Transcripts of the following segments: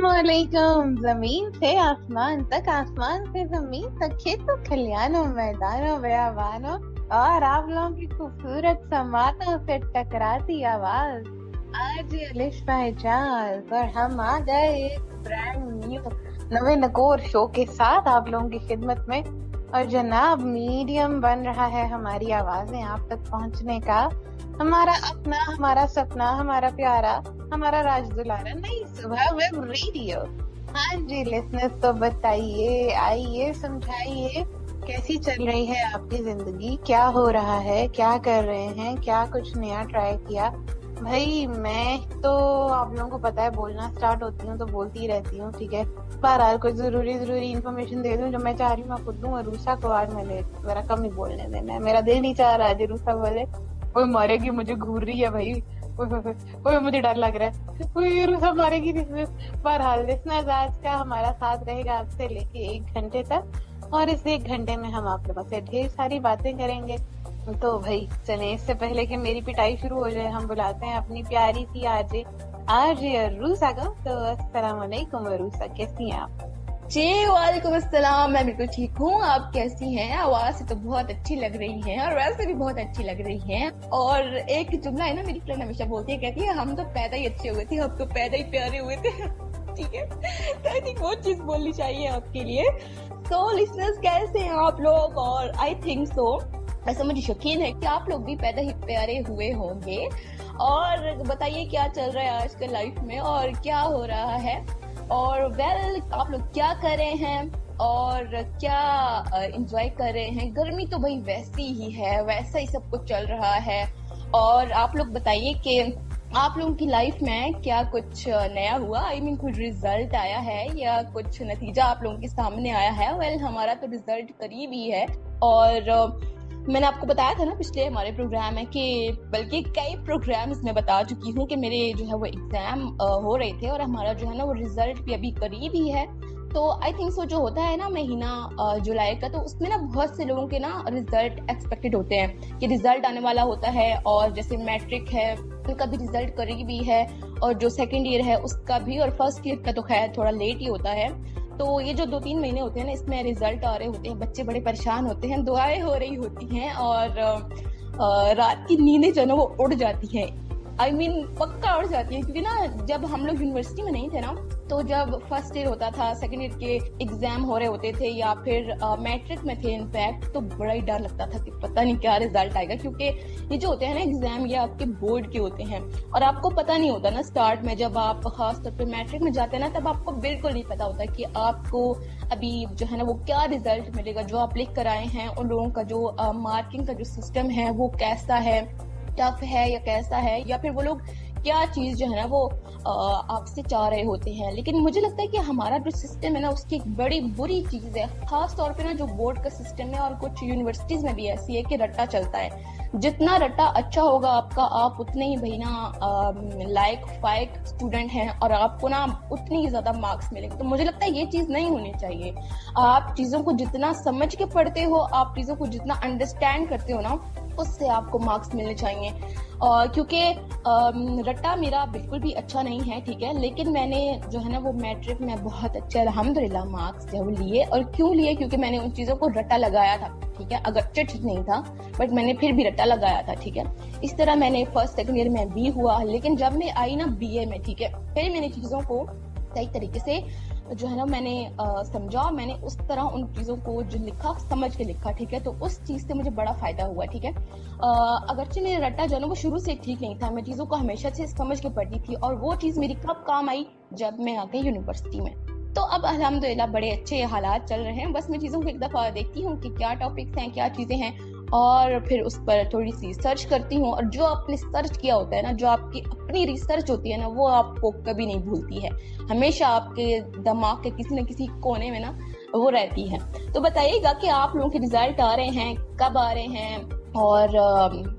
अस्सलामुअलैकुम। जमीन से आसमान तक, आसमान से जमीन तक, खेतों खलियानों मैदानों बेयाबानों और आप लोगों की खूबसूरत समातों से टकराती आवाज आज अलिश इजाज। और हम आ गए एक ब्रांड न्यू नवे नकोर शो के साथ आप लोगों की खिदमत में। और जनाब, मीडियम बन रहा है हमारी आवाजें आप तक पहुंचने का। हमारा अपना, हमारा सपना, हमारा प्यारा, हमारा राज दुलारा नई सुबह वेब रेडियो। हाँ जी लिसनर्स, तो बताइए, आइए, समझाइए कैसी चल रही है आपकी जिंदगी, क्या हो रहा है, क्या कर रहे हैं, क्या कुछ नया ट्राई किया। भाई मैं तो आप लोगों को पता है बोलना स्टार्ट होती हूँ तो बोलती ही रहती हूँ, ठीक है। बहरहाल कुछ जरूरी इन्फॉर्मेशन दे दूं जो मैं चाह रही हूँ मैं खुद दूं। अरूसा को आज मैंने जरा कम ही बोलने देना है, मेरा दिल नहीं चाह रहा आज अरूसा बोले। कोई मारेगी, मुझे घूर रही है भाई। कोई मुझे डर लग रहा है, कोई अरूसा मारेगी। बहरहाल लिसनर्स, आज का हमारा साथ रहेगा आपसे लेके 1 घंटे तक, और इस 1 घंटे में हम आप लोगों से ढेर सारी बातें करेंगे। तो भाई चलें, इससे पहले कि मेरी पिटाई शुरू हो जाए, हम बुलाते हैं अपनी प्यारी सी आरजे अरूसा को। तो अस्सलाम वालेकुम अरूसा, कैसी हैं आप? जी वालेकुम अस्सलाम। मैं बिल्कुल ठीक हूँ, आप कैसी हैं? आवाज से तो बहुत अच्छी लग रही हैं और वैसे भी बहुत अच्छी लग रही हैं। और एक जुमला है ना, मेरी फ्रेंड हमेशा बोलती है, कहती है हम तो पैदा ही अच्छे हुए थे, हम तो पैदा ही प्यारे हुए थे। ठीक है, तो आई थिंक वो चीज बोलनी चाहिए आपके लिए। तो लिसनर्स, कैसे हैं आप लोग? और आई थिंक सो, ऐसा मुझे यकीन है कि आप लोग भी पैदा ही प्यारे हुए होंगे। और बताइए क्या चल रहा है आजकल लाइफ में और क्या हो रहा है, और आप लोग क्या कर रहे हैं और क्या एंजॉय कर रहे हैं। गर्मी तो भाई वैसी ही है, वैसा ही सब कुछ चल रहा है। और आप लोग बताइए कि आप लोगों की लाइफ में क्या कुछ नया हुआ, आई मीन कुछ रिजल्ट आया है या कुछ नतीजा आप लोगों के सामने आया है। हमारा तो रिजल्ट करीब ही है। और मैंने आपको बताया था ना पिछले हमारे प्रोग्राम में, कि बल्कि कई प्रोग्राम्स में बता चुकी हूँ कि मेरे जो है वो एग्जाम हो रहे थे, और हमारा जो है ना वो रिजल्ट भी अभी करीब ही है। तो आई थिंक सो, जो होता है ना महीना जुलाई का, तो उसमें ना बहुत से लोगों के ना रिजल्ट एक्सपेक्टेड होते हैं कि रिजल्ट आने वाला होता है। और जैसे मैट्रिक है उनका भी रिजल्ट करीब ही है, और जो सेकेंड ईयर है उसका भी, और फर्स्ट ईयर का तो खैर थोड़ा लेट ही होता है। तो ये जो 2-3 महीने होते हैं ना, इसमें रिजल्ट आ रहे होते हैं, बच्चे बड़े परेशान होते हैं, दुआएं हो रही होती हैं, और रात की नींदें जो है ना वो उड़ जाती हैं। आई मीन पक्का उड़ जाती है, क्योंकि ना जब हम लोग यूनिवर्सिटी में नहीं थे ना, तो जब फर्स्ट ईयर होता था, सेकंड ईयर के एग्जाम हो रहे होते थे, या फिर मैट्रिक में थे इनफैक्ट, तो बड़ा ही डर लगता था कि पता नहीं क्या रिजल्ट आएगा। क्योंकि ये जो होते हैं ना एग्जाम, ये आपके बोर्ड के होते हैं, और आपको पता नहीं होता ना स्टार्ट में, जब आप खास तौर पे मैट्रिक में जाते हैं ना, तब आपको बिल्कुल नहीं पता होता कि आपको अभी जो है ना वो क्या रिजल्ट मिलेगा। जो आप लिख कर आए हैं उन लोगों का जो मार्किंग का जो सिस्टम है वो कैसा है, टफ है या कैसा है, या फिर वो लोग क्या चीज जो है ना वो आपसे चाह रहे होते हैं। लेकिन मुझे लगता है कि हमारा जो सिस्टम है ना, उसकी एक बड़ी बुरी चीज है, खास तौर पे ना जो बोर्ड का सिस्टम है, और कुछ यूनिवर्सिटीज में भी ऐसी है कि रट्टा चलता है। जितना रट्टा अच्छा होगा आपका, आप उतने ही भाई ना लायक फायक स्टूडेंट हैं, और आपको ना उतनी ही ज्यादा मार्क्स मिलेंगे। तो मुझे लगता है ये चीज नहीं होनी चाहिए। आप चीजों को जितना समझ के पढ़ते हो, आप चीजों को जितना अंडरस्टैंड करते हो ना, उससे आपको मार्क्स मिलने चाहिए। क्योंकि रट्टा मेरा बिल्कुल भी अच्छा नहीं है, ठीक है, लेकिन मैंने जो है ना वो मैट्रिक में बहुत अच्छे अल्हम्दुलिल्लाह मार्क्स जो लिए। और क्यों लिए? क्योंकि मैंने उन चीजों को रट्टा लगाया था, ठीक है, अगर ठीक नहीं था बट मैंने फिर भी रट्टा लगाया था, ठीक है। इस तरह मैंने फर्स्ट सेकंड ईयर में भी हुआ, लेकिन जब मैं आई ना बीए में, ठीक है, फिर मैंने चीजों को सही तरीके से जो है ना मैंने समझा, मैंने उस तरह उन चीजों को जो लिखा समझ के लिखा, ठीक है। तो उस चीज से मुझे बड़ा फायदा हुआ, ठीक है। अगरचे मेरा रट्टा जो है ना वो शुरू से ठीक नहीं था, मैं चीजों को हमेशा से समझ के पढ़ती थी, और वो चीज मेरी कब काम आई? जब मैं आ गई यूनिवर्सिटी में। तो अब अल्हम्दुलिल्लाह बड़े अच्छे हालात चल रहे हैं। बस मैं चीजों को एक दफा देखती हूँ कि क्या टॉपिक्स हैं, क्या चीजें हैं, और फिर उस पर थोड़ी सी सर्च करती हूँ। और जो आपने सर्च किया होता है ना, जो आपकी अपनी रिसर्च होती है ना, वो आपको कभी नहीं भूलती है, हमेशा आपके दिमाग के किसी न किसी कोने में ना वो रहती है। तो बताइएगा कि आप लोगों के रिजल्ट आ रहे हैं, कब आ रहे हैं, और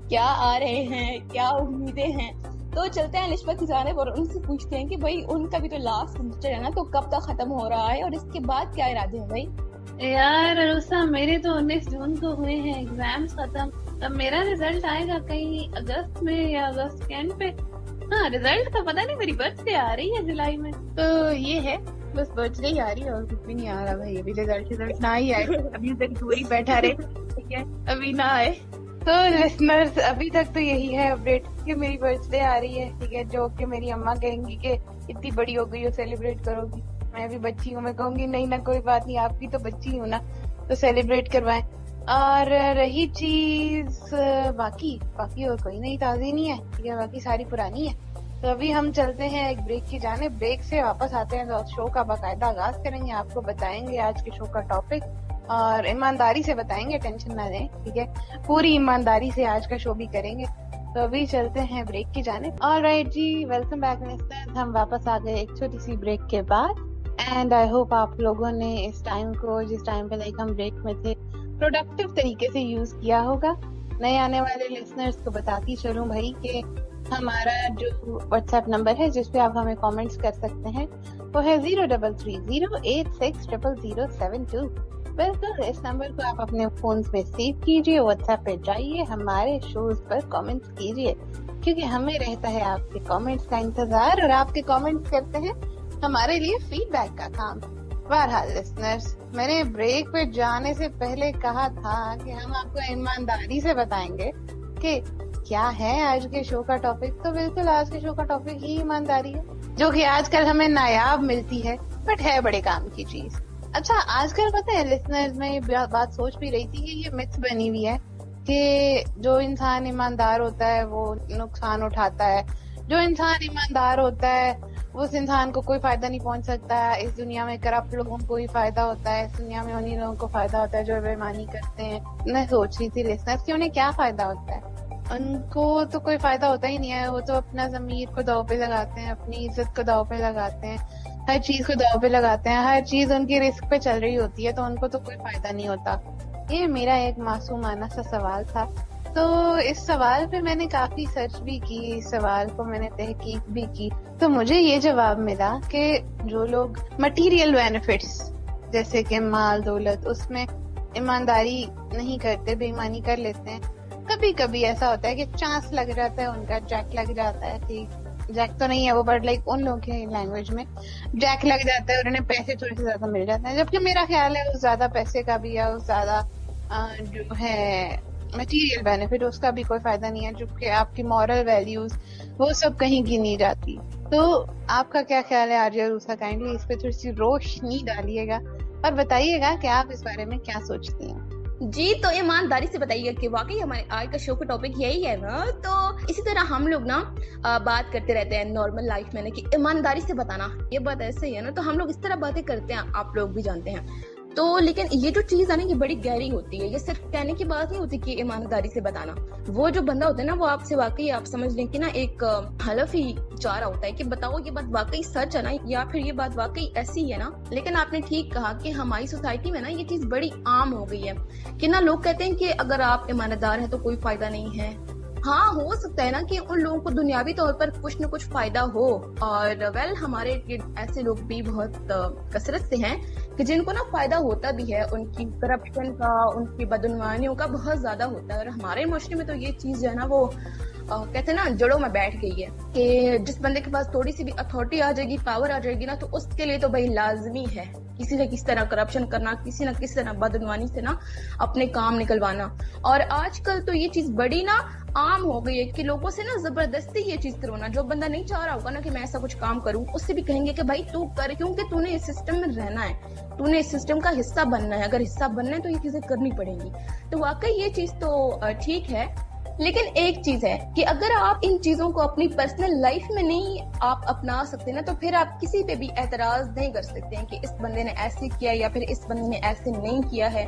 क्या आ रहे हैं, क्या उम्मीदें हैं। तो चलते हैं निष्पा की जानिब और उनसे पूछते हैं कि भाई उनका भी तो लास्ट सेमेस्टर है ना, तो कब तक खत्म हो रहा है और इसके बाद क्या इरादे हैं भाई? यार अरुसा, मेरे तो 19 जून को हुए हैं एग्जाम्स खत्म। अब मेरा रिजल्ट आएगा कहीं अगस्त में या अगस्त के एंड पे। हाँ, रिजल्ट तो पता नहीं, मेरी बर्थडे आ रही है जुलाई में, तो ये है बस बर्थडे ही आ रही है और कुछ भी नहीं आ रहा भाई। अभी रिजल्ट ना ही आए, अभी तक दूर ही बैठा रहे, ठीक है, अभी ना आए। तो लिसनर्स, अभी तक तो यही है अपडेट कि मेरी बर्थडे आ रही है, ठीक है, जो कि मेरी अम्मा कहेंगी कि इतनी बड़ी हो गई हो सेलिब्रेट करोगी। मैं भी बच्ची हूँ, मैं कहूंगी नहीं ना कोई बात नहीं, आप भी तो बच्ची हूँ ना, तो सेलिब्रेट करवाएं। और रही चीज बाकी और कोई नई ताज़ी नहीं है, ठीक है, बाकी सारी पुरानी है। तो अभी हम चलते हैं एक ब्रेक की जाने, ब्रेक से वापस आते हैं तो शो का बाकायदा आगाज करेंगे, आपको बताएंगे आज के शो का टॉपिक और ईमानदारी से बताएंगे, टेंशन ना लें, ठीक है, पूरी ईमानदारी से आज का शो भी करेंगे। तो अभी चलते हैं ब्रेक की जाने। ऑलराइट जी, वेलकम बैक लिसनर्स, हम वापस आ गए एक छोटी सी ब्रेक के बाद। एंड आई होप आप लोगों ने इस टाइम को, जिस टाइम पे लाइक हम ब्रेक में थे, प्रोडक्टिव तरीके से यूज किया होगा। नए आने वाले लिसनर्स को बताती चलूं भाई कि हमारा जो व्हाट्सएप नंबर है जिसपे आप हमें कमेंट्स कर सकते हैं वो है 0330860072। बिल्कुल, इस नंबर को आप अपने फोन में सेव कीजिए, व्हाट्सएप पे जाइए, हमारे शोज पर कमेंट्स कीजिए, क्योंकि हमें रहता है आपके कमेंट्स का इंतजार और आपके कमेंट्स करते हैं हमारे लिए फीडबैक का काम। बहरहाल लिसनर्स, मैंने ब्रेक पे जाने से पहले कहा था कि हम आपको ईमानदारी से बताएंगे कि क्या है आज के शो का टॉपिक। तो बिल्कुल आज के शो का टॉपिक ही ईमानदारी है, जो कि आजकल हमें नायाब मिलती है बट है बड़े काम की चीज। अच्छा, आजकल पता है लिसनर्स, मैं ये बात सोच भी रही थी कि ये मिथ बनी हुई है कि जो इंसान ईमानदार होता है वो नुकसान उठाता है, जो इंसान ईमानदार होता है उस इंसान को कोई फायदा नहीं पहुंच सकता है। इस दुनिया में करप्ट लोगों को ही फायदा होता है, इस दुनिया में उन्हीं लोगों को फायदा होता है जो बेईमानी करते हैं। मैं सोच रही थी लिसनर्स कि उन्हें क्या फायदा होता है, उनको तो कोई फायदा होता ही नहीं है, वो तो अपना ज़मीर को दांव पे लगाते हैं, अपनी इज्जत को दांव पे लगाते हैं, हर चीज को दांव पे लगाते हैं, हर चीज उनकी रिस्क पे चल रही होती है, तो उनको तो कोई फायदा नहीं होता। ये मेरा एक मासूमाना सा सवाल था। तो इस सवाल पे मैंने काफी सर्च भी की, इस सवाल को मैंने तहकीक भी की, तो मुझे ये जवाब मिला कि जो लोग मटेरियल बेनिफिट्स जैसे कि माल दौलत, उसमें ईमानदारी नहीं करते, बेईमानी कर लेते हैं, कभी कभी ऐसा होता है कि चांस लग जाता है, उनका जैक लग जाता है, कि जैक तो नहीं है वो बट लाइक उन लोगों की लैंग्वेज में जैक लग जाता है और उन्हें पैसे थोड़े से ज्यादा मिल जाते हैं, जबकि मेरा ख्याल है उस ज्यादा पैसे का भी या उस ज्यादा जो है मटेरियल बेनिफिट उसका भी कोई फायदा नहीं है, जो कि आपकी मॉरल वैल्यूज वो सब कहीं की नहीं जाती। तो आपका क्या ख्याल है आर्या रूसा? काइंडली इस पे थोड़ी सी रोशनी डालिएगा और बताइएगा कि आप इस बारे में क्या सोचती हैं। जी, तो ईमानदारी से बताइएगा कि वाकई हमारे आज का शो का टॉपिक यही है ना। तो इसी तरह हम लोग ना बात करते रहते हैं नॉर्मल लाइफ में ना कि ईमानदारी से बताना, ये बात ऐसे ही है ना, तो हम लोग इस तरह बातें करते हैं, आप लोग भी जानते हैं। तो लेकिन ये जो चीज है ना ये बड़ी गहरी होती है, ये सिर्फ कहने की बात नहीं होती कि ईमानदारी से बताना। वो जो बंदा होता है ना वो आपसे वाकई आप समझ लें कि ना एक हलफ ही चाह रहा होता है कि बताओ ये बात वाकई सच है ना, या फिर ये बात वाकई ऐसी है ना। लेकिन आपने ठीक कहा कि हमारी सोसाइटी में ना ये चीज बड़ी आम हो गई है कि ना लोग कहते हैं कि अगर आप ईमानदार हैं तो कोई फायदा नहीं है। हाँ, हो सकता है ना कि उन लोगों को दुनियावी तौर पर कुछ न कुछ फायदा हो, और वेल हमारे ऐसे लोग भी बहुत कसरत से हैं कि जिनको ना फायदा होता भी है, उनकी करप्शन का, उनकी बदनवानियों का बहुत ज्यादा होता है। और हमारे मुश्किल में तो ये चीज जो है ना वो कहते हैं ना जड़ों में बैठ गई है कि जिस बंदे के पास थोड़ी सी भी अथॉरिटी आ जाएगी, पावर आ जाएगी ना, तो उसके लिए तो भाई लाजमी है किसी न किसी तरह करप्शन करना, किसी न किसी तरह बदनवानी से ना अपने काम निकलवाना। और आजकल तो ये चीज बड़ी ना आम हो गई है कि लोगों से ना जबरदस्ती ये चीज करवाना। जो बंदा नहीं चाह रहा होगा ना कि मैं ऐसा कुछ काम करूं, उससे भी कहेंगे कि भाई तू कर, क्योंकि तूने इस सिस्टम में रहना है, तूने इस सिस्टम का हिस्सा बनना है। अगर हिस्सा बनना है तो ये चीजें करनी पड़ेंगी। तो वाकई ये चीज तो ठीक है, लेकिन एक चीज है कि अगर आप इन चीजों को अपनी पर्सनल लाइफ में नहीं आप अपना सकते ना, तो फिर आप किसी पे भी एतराज नहीं कर सकते हैं कि इस बंदे ने ऐसे किया या फिर इस बंदे ने ऐसे नहीं किया है,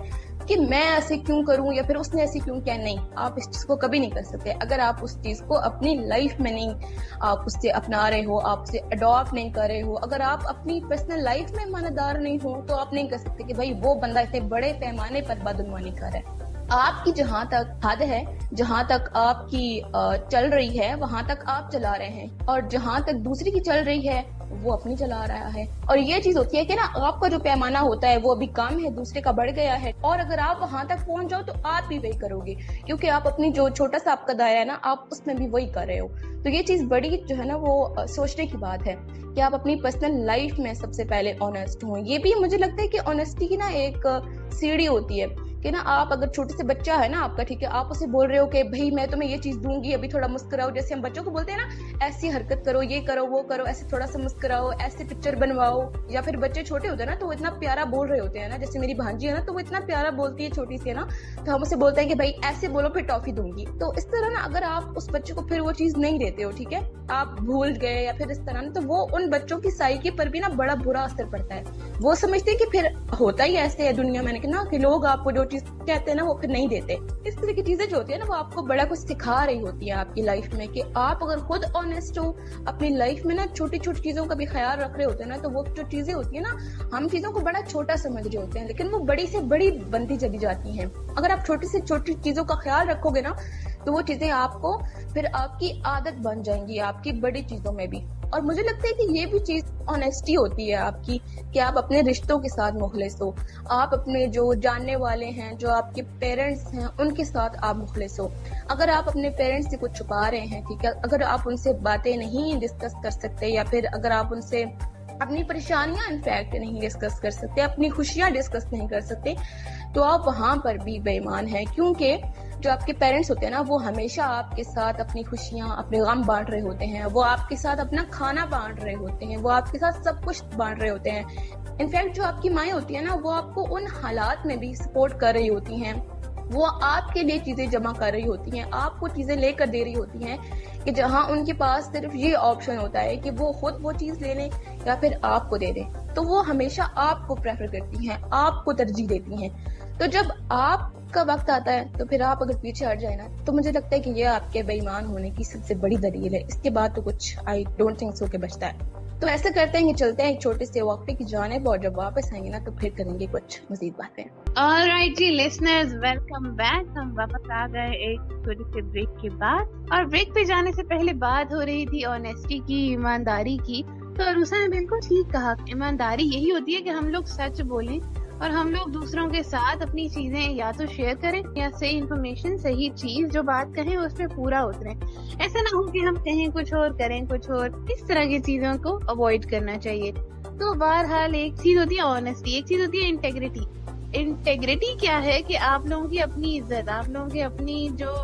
कि मैं ऐसे क्यों करूं या फिर उसने ऐसे क्यों किया। नहीं, आप इस चीज को कभी नहीं कर सकते अगर आप उस चीज को अपनी लाइफ में नहीं आप उससे अपना रहे हो, आप उसे अडॉप्ट नहीं कर रहे हो। अगर आप अपनी पर्सनल लाइफ में ईमानदार नहीं हो तो आप नहीं कर सकते कि भाई वो बंदा इतने बड़े पैमाने पर बदगुमानी कर रहा है। आपकी जहां तक हद है, जहां तक आपकी चल रही है, वहां तक आप चला रहे हैं, और जहां तक दूसरी की चल रही है वो अपनी चला रहा है। और ये चीज होती है कि ना आपका जो पैमाना होता है वो अभी कम है, दूसरे का बढ़ गया है, और अगर आप वहां तक पहुंच जाओ तो आप भी वही करोगे, क्योंकि आप अपनी जो छोटा सा आपका दायरा है ना, आप उसमें भी वही कर रहे हो। तो ये चीज बड़ी जो है ना वो सोचने की बात है कि आप अपनी पर्सनल लाइफ में सबसे पहले ऑनेस्ट हो। ये भी मुझे लगता है कि ऑनेस्टी की ना एक सीढ़ी होती है कि ना आप अगर छोटे से बच्चा है ना आपका, ठीक है, आप उसे बोल रहे हो कि भाई मैं तुम्हें ये चीज दूंगी, अभी थोड़ा मुस्कुराओ, जैसे हम बच्चों को बोलते हैं ना ऐसी हरकत करो, ये करो, वो करो, ऐसे थोड़ा सा मुस्कुराओ, ऐसे पिक्चर बनवाओ। या फिर बच्चे छोटे होते हैं ना तो वो इतना प्यारा बोल रहे होते हैं ना, जैसे मेरी भांजी है ना तो वो इतना प्यारा बोलती है छोटी सी है ना, तो हम उसे बोलते हैं कि भाई ऐसे बोलो फिर टॉफी दूंगी। तो इस तरह ना अगर आप उस बच्चे को फिर वो चीज नहीं देते हो, ठीक है, आप भूल गए या फिर इस तरह ना, तो वो उन बच्चों की साइकी पर भी ना बड़ा बुरा असर पड़ता है। वो समझते हैं कि फिर होता ही ऐसे है दुनिया में ना कि लोग आपको जो चीज कहते हैं ना वो फिर नहीं देते। इस तरह की चीजें जो होती है ना वो आपको बड़ा कुछ सिखा रही होती है आपकी लाइफ में, कि आप अगर खुद ऑनेस्ट हो अपनी लाइफ में ना, छोटी छोटी चीजों का भी ख्याल रख रहे होते हैं ना, तो वो जो चीजें होती है ना, हम चीजों को बड़ा छोटा समझ रहे होते हैं लेकिन वो बड़ी से बड़ी बनती चली जाती हैं। अगर आप छोटी से छोटी चीजों का ख्याल रखोगे ना तो वो चीजें आपको फिर आपकी आदत बन जाएंगी आपकी बड़ी चीजों में भी। और मुझे लगता है कि ये भी चीज ऑनेस्टी होती है आपकी, कि आप अपने रिश्तों के साथ मुखलिस हो, आप अपने जो जानने वाले हैं, जो आपके पेरेंट्स हैं, उनके साथ आप मुखलिस हो। अगर आप अपने पेरेंट्स से कुछ छुपा रहे हैं, ठीक है, अगर आप उनसे बातें नहीं डिस्कस कर सकते, या फिर अगर आप उनसे अपनी परेशानियां इनफैक्ट नहीं डिस्कस कर सकते, अपनी खुशियां डिस्कस नहीं कर सकते, तो आप वहां पर भी बेईमान हैं। क्योंकि जो आपके पेरेंट्स होते हैं ना वो हमेशा आपके साथ अपनी खुशियां, अपने गम बांट रहे होते हैं, वो आपके साथ अपना खाना बांट रहे होते हैं, वो आपके साथ सब कुछ बांट रहे होते हैं। इनफैक्ट जो आपकी माएँ होती है ना वो आपको उन हालात में भी सपोर्ट कर रही होती हैं, वो आपके लिए चीजें जमा कर रही होती हैं, आपको चीजें लेकर दे रही होती हैं, कि जहां उनके पास सिर्फ ये ऑप्शन होता है कि वो खुद वो चीज ले लें या फिर आपको दे दें, तो वो हमेशा आपको प्रेफर करती हैं, आपको तरजीह देती हैं। तो जब आपका वक्त आता है तो फिर आप अगर पीछे हट जाए ना, तो मुझे लगता है कि ये आपके बेईमान होने की सबसे बड़ी दलील है। इसके बाद तो कुछ आई डोंट थिंक सो के बचता है। तो ऐसा करते हैं कि चलते हैं एक छोटे से वक्फे की जानिब, और जब वापस आएंगे ना तो फिर करेंगे कुछ मजीद बातें। ऑलराइट जी लिसनर्स, वेलकम बैक। हम वापस आ गए एक छोटे से ब्रेक के बाद, और ब्रेक पे जाने से पहले बात हो रही थी ऑनेस्टी की, ईमानदारी की। तो अरूसा ने बिल्कुल ठीक कहा, ईमानदारी यही होती है कि हम लोग सच बोलें और हम लोग दूसरों के साथ अपनी चीजें या तो शेयर करें या सही इन्फॉर्मेशन, सही चीज जो बात कहें उस पर पूरा उतरें। ऐसा ना हो कि हम कहें कुछ और करें कुछ और, इस तरह की चीजों को अवॉइड करना चाहिए। तो बहरहाल एक चीज होती है ऑनेस्टी, एक चीज होती है इंटेग्रिटी। इंटेग्रिटी क्या है कि आप लोगों की अपनी इज्जत, आप लोगों की अपनी जो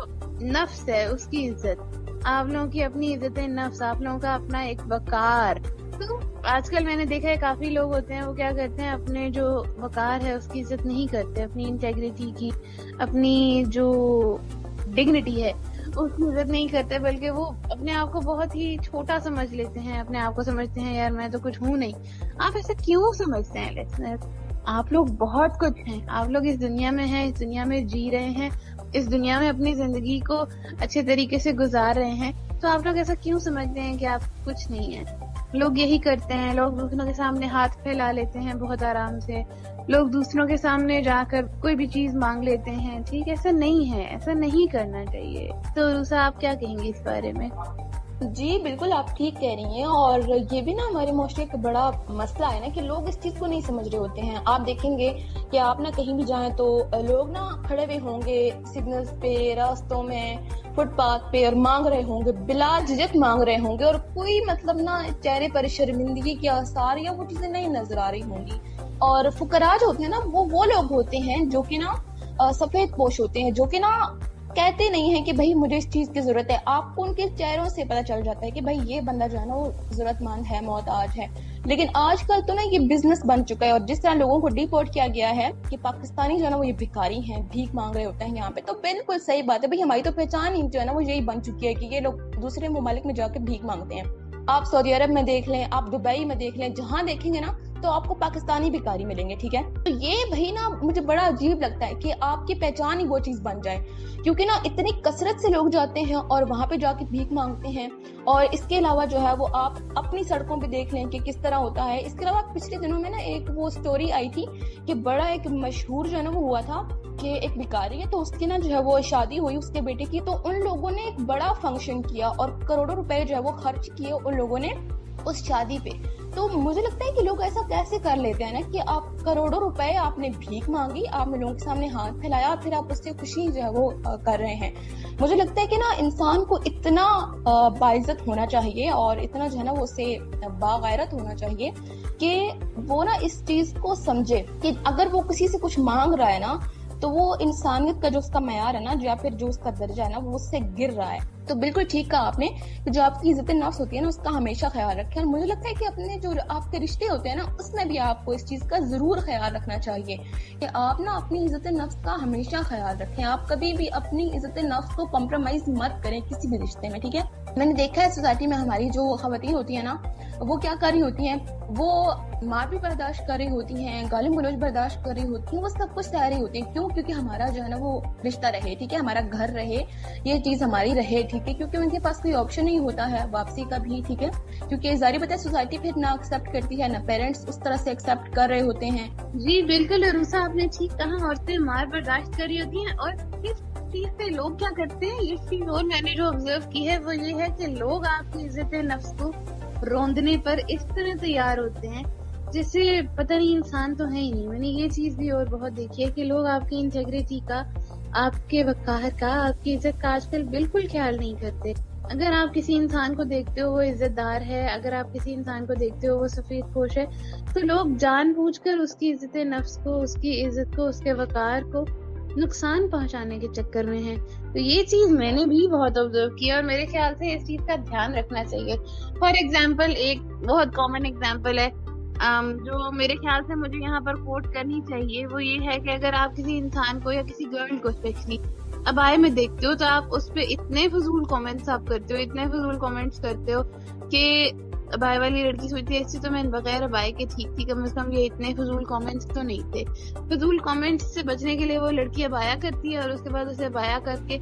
नफ्स है उसकी इज्जत, आप लोगों की अपनी इज्जत नफ्स, आप लोगों का अपना एक वकार। तो आजकल मैंने देखा है काफी लोग होते हैं वो क्या करते हैं, अपने जो वकार है उसकी इज्जत नहीं करते, अपनी इंटेग्रिटी की, अपनी जो डिग्निटी है उसकी इज्जत नहीं करते, बल्कि वो अपने आप को बहुत ही छोटा समझ लेते हैं, अपने आप को समझते हैं यार मैं तो कुछ हूँ नहीं। आप ऐसा क्यों समझते हैं लिसनर? आप लोग बहुत कुछ हैं, आप लोग इस दुनिया में हैं, इस दुनिया में जी रहे हैं, इस दुनिया में अपनी जिंदगी को अच्छे तरीके से गुजार रहे हैं, तो आप लोग ऐसा क्यों समझते हैं कि आप कुछ नहीं है? लोग यही करते हैं, लोग दूसरों के सामने हाथ फैला लेते हैं बहुत आराम से, लोग दूसरों के सामने जाकर कोई भी चीज मांग लेते हैं। ठीक, ऐसा नहीं है, ऐसा नहीं करना चाहिए। तो रूसा आप क्या कहेंगे इस बारे में? जी बिल्कुल, आप ठीक कह रही हैं, और ये भी ना हमारे मुआशरे का बड़ा मसला है ना कि लोग इस चीज को नहीं समझ रहे होते हैं। आप देखेंगे कि आप ना कहीं भी जाएं तो लोग ना खड़े हुए होंगे सिग्नल्स पे, रास्तों में, फुटपाथ पे, और मांग रहे होंगे, बिला झिझक मांग रहे होंगे, और कोई मतलब ना चेहरे पर शर्मिंदगी के आसार या वो चीजें नहीं नजर आ रही होंगी। और फुकरा जो होते हैं ना वो लोग होते हैं जो कि ना सफेद पोश होते हैं, जो कि ना कहते नहीं है कि भाई मुझे इस चीज की जरूरत है। आपको उनके चेहरों से पता चल जाता है कि भाई ये बंदा जो है ना वो जरूरतमंद है, मोहताज है। लेकिन आजकल तो ना ये बिजनेस बन चुका है, और जिस तरह लोगों को डिपोर्ट किया गया है कि पाकिस्तानी जो है ना वो ये भिखारी हैं, भीख मांग रहे होते हैं यहाँ पे, तो बिल्कुल सही बात है भाई, हमारी तो पहचान ही जो है ना वो यही बन चुकी है कि ये लोग दूसरे ममालिक में जाकर भीख मांगते हैं। आप सऊदी अरब में देख लें, आप दुबई में देख लें, जहाँ देखेंगे ना तो आपको पाकिस्तानी भिखारी मिलेंगे। ठीक है, तो ये भाई ना मुझे बड़ा अजीब लगता है कि आपकी पहचान ही वो चीज बन जाए, क्योंकि ना इतनी कसरत से लोग जाते हैं और वहां पे जाके भीख मांगते हैं। और इसके अलावा जो है वो आप अपनी सड़कों पे देख लें कि किस तरह होता है। इसके अलावा पिछले दिनों में ना एक वो स्टोरी आई थी कि बड़ा एक मशहूर जो है ना वो हुआ था कि एक भिखारी है, तो उसकी ना जो है वो शादी हुई उसके बेटे की, तो उन लोगों ने एक बड़ा फंक्शन किया और करोड़ों रुपए जो है वो खर्च किए उन लोगों ने उस शादी पे। तो मुझे लगता है कि लोग ऐसा कैसे कर लेते हैं ना कि आप करोड़ों रुपए आपने भीख मांगी, आपने लोगों के सामने हाथ फैलाया, फिर आप उससे खुशी जो है वो कर रहे हैं। मुझे लगता है कि ना इंसान को इतना बाइज्जत होना चाहिए और इतना जो है ना वो उससे बागैरत होना चाहिए कि वो ना इस चीज को समझे कि अगर वो किसी से कुछ मांग रहा है ना तो वो इंसानियत का जो उसका मयार है ना, या फिर जो उसका दर्जा है ना, वो उससे गिर रहा है। तो बिल्कुल ठीक कहा आपने कि जो आपकी इज्जत नफ्स होती है ना उसका हमेशा ख्याल रखें। और मुझे लगता है कि अपने जो आपके रिश्ते होते हैं ना उसमें भी आपको इस चीज का जरूर ख्याल रखना चाहिए कि आप ना अपनी इज्जत नफ्स का हमेशा ख्याल रखें। आप कभी भी अपनी इज्जत नफ्स को कॉम्प्रोमाइज मत करें किसी भी रिश्ते में, ठीक है। मैंने देखा है सोसाइटी में हमारी जो खवातीन होती है ना वो क्या कर रही होती हैं, वो मार भी बर्दाश्त कर रही होती हैं, गालिम गलौज बर्दाश्त कर रही होती हैं, वो सब कुछ सह रही होती हैं। क्यों? क्योंकि हमारा जो है ना वो रिश्ता रहे, ठीक है, हमारा घर रहे, ये चीज हमारी रहे, ठीक है। क्योंकि उनके पास कोई ऑप्शन नहीं होता है वापसी का भी, ठीक है, क्योंकि जारी पता है सोसाइटी फिर ना एक्सेप्ट करती है, ना पेरेंट्स उस तरह से एक्सेप्ट कर रहे होते हैं। जी बिल्कुल अरूसा, आपने ठीक कहा, औरतें मार बर्दाश्त कर रही होती हैं। और इस चीज पे लोग क्या करते हैं, ये चीज और मैंने जो ऑब्जर्व की है वो ये है कि लोग आपकी इज्जत नफ्स को रोंदने पर इस तरह तैयार होते हैं जैसे पता नहीं इंसान तो है ही नहीं। मैंने ये चीज भी और बहुत देखी है कि लोग आपकी इंटेग्रिटी का, आपके वक़ार का, आपकी इज्जत का आजकल बिल्कुल ख्याल नहीं करते। अगर आप किसी इंसान को देखते हो वो इज्जतदार है, अगर आप किसी इंसान को देखते हो वो सफेद पोश है, तो लोग जानबूझकर उसकी इज्जत नफ्स को, उसकी इज्जत को, उसके वक़ार को नुकसान पहुंचाने के चक्कर में है। तो ये चीज मैंने भी बहुत ऑब्जर्व की और मेरे ख्याल से इस चीज का ध्यान रखना चाहिए। फॉर एग्जाम्पल, एक बहुत कॉमन एग्जाम्पल है जो मेरे ख्याल से मुझे यहाँ पर कोट करनी चाहिए, वो ये है कि अगर आप किसी इंसान को या किसी गर्ल को स्पेशली अबाए में देखते हो तो आप उस पे इतने फजूल कमेंट्स आप करते हो, इतने फजूल कमेंट्स करते हो कि अबाए वाली लड़की सोचती है ऐसे तो मैं बगैर अबाए के ठीक थी, कम से कम ये इतने फजूल कमेंट्स तो नहीं थे। फजूल कमेंट्स से बचने के लिए वो लड़की अबाया करती है और उसके बाद उसे अबाया करके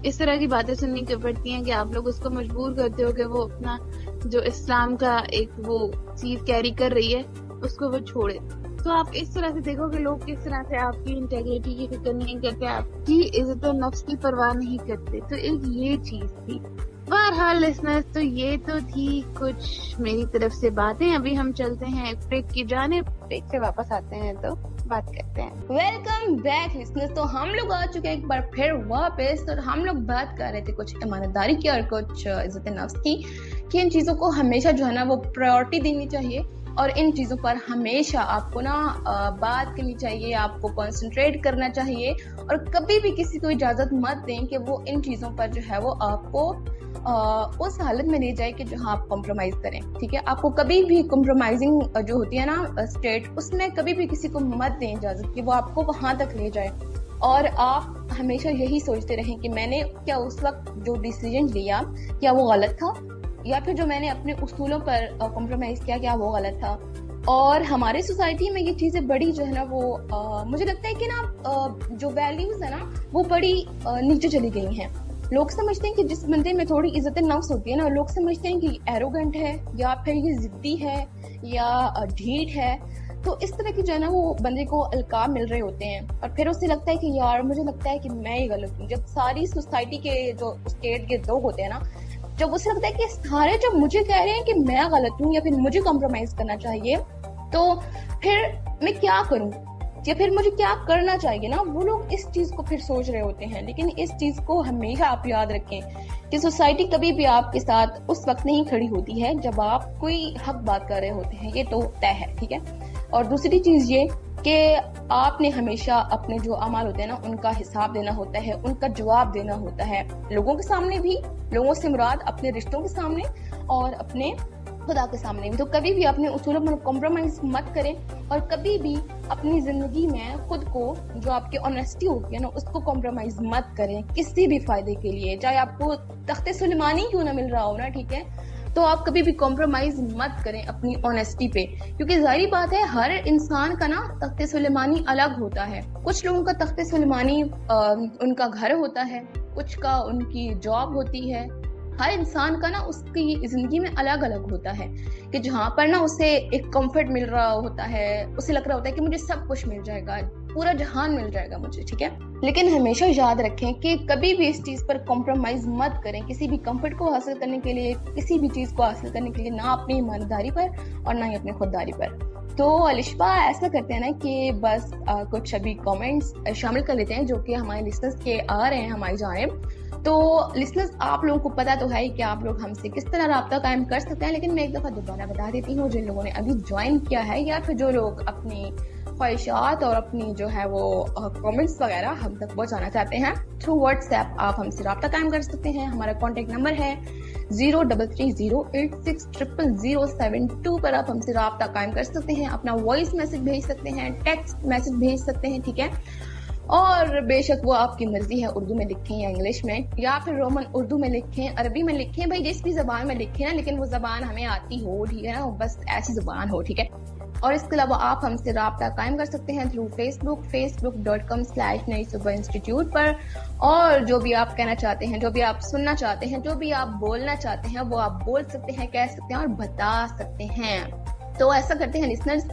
इस तरह की बातें सुननी पड़ती हैं कि आप लोग उसको मजबूर करते हो कि वो अपना जो इस्लाम का एक वो चीज कैरी कर रही है उसको वो छोड़े। तो आप इस तरह से देखो कि लोग किस तरह से आपकी इंटेग्रिटी की फिक्र नहीं करते, आपकी इज्जत नफ्स की परवाह नहीं करते। तो एक ये चीज थी। बहरहाल लिसनर्स, तो ये तो थी कुछ मेरी तरफ से बातें। अभी हम चलते हैं ब्रेक की जानिब, ब्रेक से वापस आते हैं तो बात करते हैं। Welcome back listeners. तो हम लोग आ चुके हैं एक बार फिर वापस और हम लोग बात कर रहे थे कुछ ईमानदारी की और कुछ इज्जत नफ्स की कि इन चीजों को हमेशा जो है ना वो प्रायोरिटी देनी चाहिए और इन चीजों पर हमेशा आपको ना बात करनी चाहिए, आपको कंसंट्रेट करना चाहिए और कभी भी किसी को इजाजत मत दें कि वो इन चीजों पर जो है वो आपको उस हालत में ले जाए कि जहाँ आप कॉम्प्रोमाइज करें, ठीक है। आपको कभी भी कॉम्प्रोमाइजिंग जो होती है ना स्टेट, उसमें कभी भी किसी को मत दें इजाजत कि वो आपको वहां तक ले जाए। और आप हमेशा यही सोचते रहें कि मैंने क्या उस वक्त जो डिसीजन लिया क्या वो गलत था, या फिर जो मैंने अपने उसूलों पर कॉम्प्रोमाइज किया क्या वो गलत था। और हमारे सोसाइटी में ये चीजें बड़ी जो है ना वो मुझे लगता है कि ना जो वैल्यूज है ना वो बड़ी नीचे चली गई हैं। लोग समझते हैं कि जिस बंदे में थोड़ी इज्जत नफ्स होती है ना, लोग समझते हैं कि एरोगेंट है या फिर ये जिद्दी है या ढीठ है। तो इस तरह की जो है ना वो बंदे को अलकाब मिल रहे होते हैं और फिर उसे लगता है कि यार मुझे लगता है कि मैं ही गलत हूँ। जब सारी सोसाइटी के जो स्टेट के लोग होते हैं ना, जब उसे लगता है कि सारे जब मुझे कह रहे हैं कि मैं गलत हूँ या फिर मुझे कॉम्प्रोमाइज करना चाहिए, तो फिर मैं क्या करूँ या फिर मुझे क्या करना चाहिए ना, वो लोग इस चीज को फिर सोच रहे होते हैं। लेकिन इस चीज को हमेशा आप याद रखें कि सोसाइटी कभी भी आपके साथ उस वक्त नहीं खड़ी होती है जब आप कोई हक बात कर रहे होते हैं, ये तो तय है, ठीक है। और दूसरी चीज ये कि आपने हमेशा अपने जो अमाल होते हैं ना उनका हिसाब देना होता है, उनका जवाब देना होता है, लोगों के सामने भी, लोगों से मुराद अपने रिश्तों के सामने और अपने खुदा के सामने भी। तो कभी भी अपने उसूलों पर कॉम्प्रोमाइज मत करें और कभी भी अपनी जिंदगी में खुद को जो आपकी ऑनेस्टी होती है ना उसको कॉम्प्रोमाइज मत करें किसी भी फायदे के लिए, चाहे आपको तख्ते सुलेमानी क्यों ना मिल रहा हो ना, ठीक है। तो आप कभी भी कॉम्प्रोमाइज मत करें अपनी ऑनेस्टी पे, क्योंकि जाहिर बात है हर इंसान का ना तख्ते सुलेमानी अलग होता है। कुछ लोगों का तख्ते सुलेमानी उनका घर होता है, कुछ का उनकी जॉब होती है। हर इंसान का ना उसकी जिंदगी में अलग अलग होता है कि जहाँ पर ना उसे एक कंफर्ट मिल रहा होता है, उसे लग रहा होता है कि मुझे सब कुछ मिल जाएगा, पूरा जहान मिल जाएगा मुझे, ठीक है। लेकिन हमेशा याद रखें कि कभी भी इस चीज पर कॉम्प्रोमाइज मत करें, किसी भी कंफर्ट को हासिल करने के लिए, किसी भी चीज को हासिल करने के लिए, ना अपनी ईमानदारी पर और ना ही अपनी खुददारी पर। तो अलिशबा ऐसा करते हैं ना कि बस कुछ अभी कमेंट्स शामिल कर लेते हैं जो कि हमारे लिसनर्स के आ रहे हैं हमारी जानिब। तो लिसनर्स, आप लोगों को पता तो है कि आप लोग हमसे किस तरह राब्ता कायम कर सकते हैं, लेकिन मैं एक दफा दोबारा बता देती हूँ, जिन लोगों ने अभी ज्वाइन किया है या फिर जो लोग अपनी ख्वाहिशात और अपनी जो है वो कमेंट्स वगैरह हम तक पहुंचाना चाहते हैं, थ्रू व्हाट्सएप आप हमसे राब्ता कायम कर सकते हैं। हमारा कॉन्टेक्ट नंबर है 0330860007 पर आप हमसे राब्ता कायम कर सकते हैं, अपना वॉइस मैसेज भेज सकते हैं, टेक्स्ट मैसेज भेज सकते हैं, ठीक है। और बेशक वो आपकी मर्जी है, उर्दू में लिखें या इंग्लिश में, या फिर रोमन उर्दू में लिखें, अरबी में लिखें, भाई जिस भी जबान में लिखें ना, लेकिन वो जबान हमें आती हो, ठीक है ना, बस ऐसी जबान हो, ठीक है। और इसके अलावा आप हमसे राब्ता कायम कर सकते हैं थ्रू फेसबुक, facebook.com/नई सुबह इंस्टीट्यूट पर। और जो भी आप कहना चाहते हैं, जो भी आप सुनना चाहते हैं, जो भी आप बोलना चाहते हैं, वो आप बोल सकते हैं, कह सकते हैं और बता सकते हैं। तो ऐसा करते हैं लिसनर्स,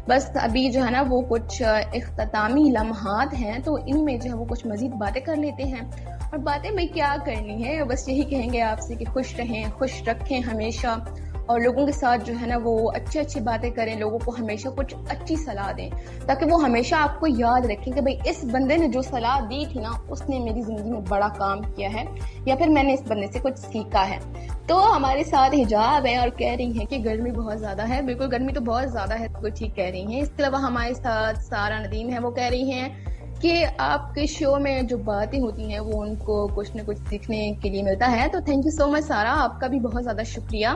बस अभी जो है ना वो कुछ इख्तितामी लम्हात हैं, तो इनमें जो है वो कुछ मजीद बातें कर लेते हैं। और बातें में क्या करनी है, बस यही कहेंगे आपसे कि खुश रहें, खुश रखें हमेशा, और लोगों के साथ जो है ना वो अच्छी अच्छी बातें करें, लोगों को हमेशा कुछ अच्छी सलाह दें, ताकि वो हमेशा आपको याद रखें कि भाई इस बंदे ने जो सलाह दी थी ना, उसने मेरी जिंदगी में बड़ा काम किया है, या फिर मैंने इस बंदे से कुछ सीखा है। तो हमारे साथ हिजाब है और कह रही हैं कि गर्मी बहुत ज्यादा है। बिल्कुल, गर्मी तो बहुत ज्यादा है, तो ठीक कह रही हैं। इसके अलावा हमारे साथ सारा नदीम है, वो कह रही हैं कि आपके शो में जो बातें होती हैं वो उनको कुछ न कुछ सीखने के लिए मिलता है। तो थैंक यू सो मच सारा, आपका भी बहुत ज्यादा शुक्रिया।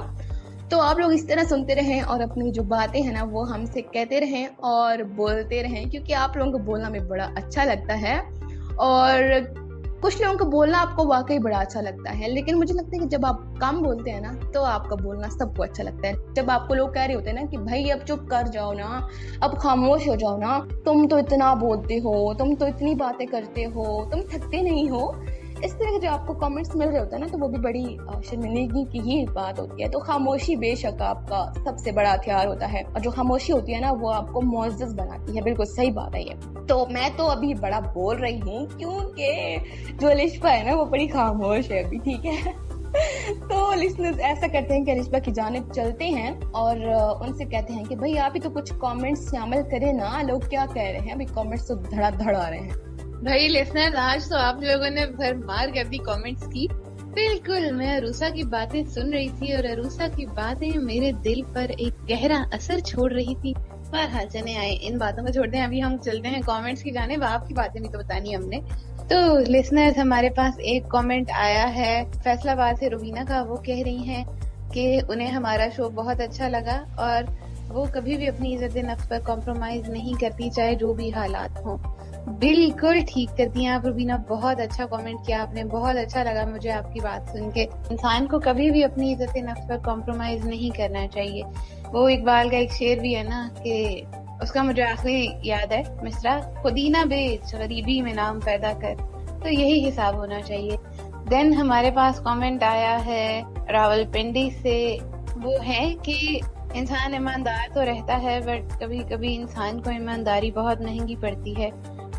तो आप लोग इस तरह सुनते रहें और अपनी जो बातें हैं ना वो हमसे कहते रहें और बोलते रहें, क्योंकि आप लोगों को बोलना में बड़ा अच्छा लगता है। और कुछ लोगों को बोलना आपको वाकई बड़ा अच्छा लगता है, लेकिन मुझे लगता है कि जब आप कम बोलते हैं ना, तो आपका बोलना सबको अच्छा लगता है। जब आपको लोग कह रहे होते हैं ना कि भाई अब चुप कर जाओ ना, अब खामोश हो जाओ ना, तुम तो इतना बोलते हो, तुम तो इतनी बातें करते हो, तुम थकते नहीं हो, इस तरह के जो आपको कमेंट्स मिल रहे होते हैं ना, तो वो भी बड़ी शर्मिंदगी की ही बात होती है। तो खामोशी बेशक आपका सबसे बड़ा हथियार होता है, और जो खामोशी होती है ना वो आपको मुअज़्ज़ज़ बनाती है। बिल्कुल सही बात है ये। तो मैं तो अभी बड़ा बोल रही हूँ क्योंकि जो अलिशबा है ना वो बड़ी खामोश है अभी, ठीक है। तो लिसनर्स, ऐसा करते हैं कि अलिशबा की जानिब चलते हैं और उनसे कहते हैं कि भाई आप ही तो कुछ कमेंट्स शामिल करें ना, लोग क्या कह रहे हैं, अभी कमेंट्स तो धड़ाधड़ आ रहे हैं। भाई लिसनर, आज तो आप लोगों ने भरमार कर दी कमेंट्स की। बिल्कुल, मैं अरूसा की बातें सुन रही थी और अरूसा की बातें मेरे दिल पर एक गहरा असर छोड़ रही थी। बहरहाल चले आए, इन बातों को छोड़ते हैं, अभी हम चलते हैं कमेंट्स की जानिब। आपकी बातें भी तो बतानी हमने। तो लिसनर्स, हमारे पास एक कमेंट आया है फैसलाबाद से रुबीना का। वो कह रही हैं कि उन्हें हमारा शो बहुत अच्छा लगा और वो कभी भी अपनी इज्जत नफ्स पर कॉम्प्रोमाइज नहीं करती, चाहे जो भी हालात हों। बिल्कुल ठीक करती हैं आप रुबीना, बहुत अच्छा कमेंट किया आपने, बहुत अच्छा लगा मुझे आपकी बात सुन के। इंसान को कभी भी अपनी इज्जत नफ्स पर कॉम्प्रोमाइज नहीं करना चाहिए। वो इकबाल का एक शेर भी है ना कि उसका मुझे आखिरी याद है मिसरा, खुदी ना बेच गरीबी में नाम पैदा कर। तो यही हिसाब होना चाहिए। देन हमारे पास कमेंट आया है रावलपिंडी से। वो है कि इंसान ईमानदार तो रहता है, बट कभी कभी इंसान को ईमानदारी बहुत महंगी पड़ती है।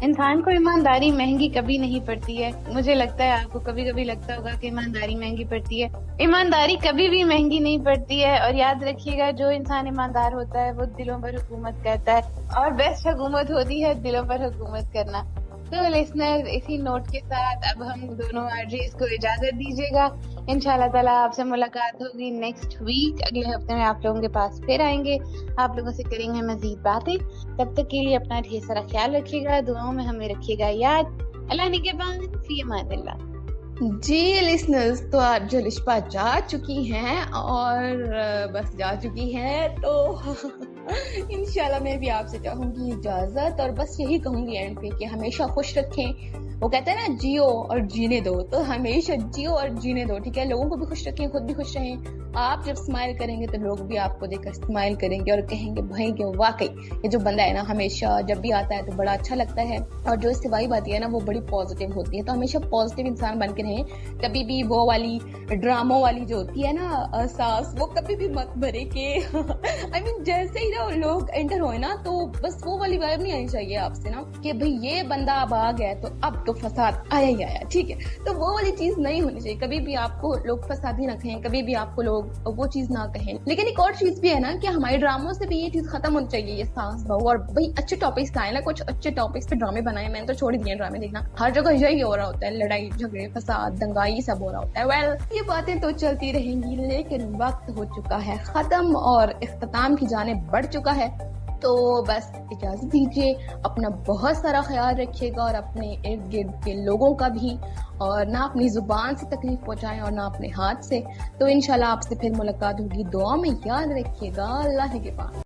इंसान को ईमानदारी महंगी कभी नहीं पड़ती है। मुझे लगता है आपको कभी कभी लगता होगा कि ईमानदारी महंगी पड़ती है। ईमानदारी कभी भी महंगी नहीं पड़ती है। और याद रखिएगा, जो इंसान ईमानदार होता है वो दिलों पर हुकूमत करता है, और बेस्ट हुकूमत होती है दिलों पर हुकूमत करना। तो लिसनर, इसी नोट के साथ अब हम दोनों आरजेस को इजाजत दीजिएगा। इंशाल्लाह ताला आपसे मुलाकात होगी नेक्स्ट वीक। अगले हफ्ते में आप लोगों के पास फिर आएंगे, आप लोगों से करेंगे मजीद बातें। तब तक के लिए अपना ढेर सारा ख्याल रखिएगा, दुआओं में हमें रखिएगा याद। अल्लाह निगहबान, फी अमानिल्लाह। जी लिसनर्स, तो आज जो अलिशबा जा चुकी हैं और बस जा चुकी हैं, तो इंशाल्लाह मैं भी आपसे चाहूंगी इजाजत, और बस यही कहूंगी एंड पे कि हमेशा खुश रखें, वो कहते हैं ना जियो और जीने दो, तो हमेशा जियो और जीने दो, ठीक है। लोगों को भी खुश रखें, खुद भी खुश रहें। आप जब स्माइल करेंगे तो लोग भी आपको देखकर स्माइल करेंगे और कहेंगे भाई कि वाकई ये जो बंदा है ना हमेशा जब भी आता है तो बड़ा अच्छा लगता है, और जो इससे वाइब आती है ना वो बड़ी पॉजिटिव होती है। तो हमेशा पॉजिटिव इंसान बन के रहें। कभी भी वो वाली ड्रामो वाली जो होती है ना सांस, वो कभी भी मत भरे के आई मीन जैसे ही ना लोग एंटर होए ना तो बस वो वाली वाइब नहीं आनी चाहिए आपसे ना कि भाई ये बंदा अब आ गया तो अब तो फसाद आया ही आया, ठीक है। तो वो वाली चीज नहीं होनी चाहिए। कभी भी आपको लोग फसाद ही ना कहें, कभी भी आपको लोग वो चीज ना कहें। लेकिन एक और चीज भी है ना कि हमारे ड्रामों से भी ये चीज खत्म होनी चाहिए, ये सांस बहू। और भाई अच्छे टॉपिक्स आए ना, कुछ अच्छे टॉपिक्स पे ड्रामे बनाए। मैंने तो छोड़ दिए ड्रामे देखना, हर जगह यही हो रहा होता है, लड़ाई झगड़े फसाद दंगाई सब हो रहा होता है। वेल ये बातें तो चलती रहेंगी, लेकिन वक्त हो चुका है खत्म और इख्तिताम की जानिब बढ़ चुका है। तो बस इजाजत दीजिए, अपना बहुत सारा ख्याल रखिएगा और अपने इर्द गिर्द के लोगों का भी, और ना अपनी जुबान से तकलीफ पहुंचाएं और ना अपने हाथ से। तो इंशाल्लाह आपसे फिर मुलाकात होगी। दुआ में याद रखिएगा, अल्लाह के पास।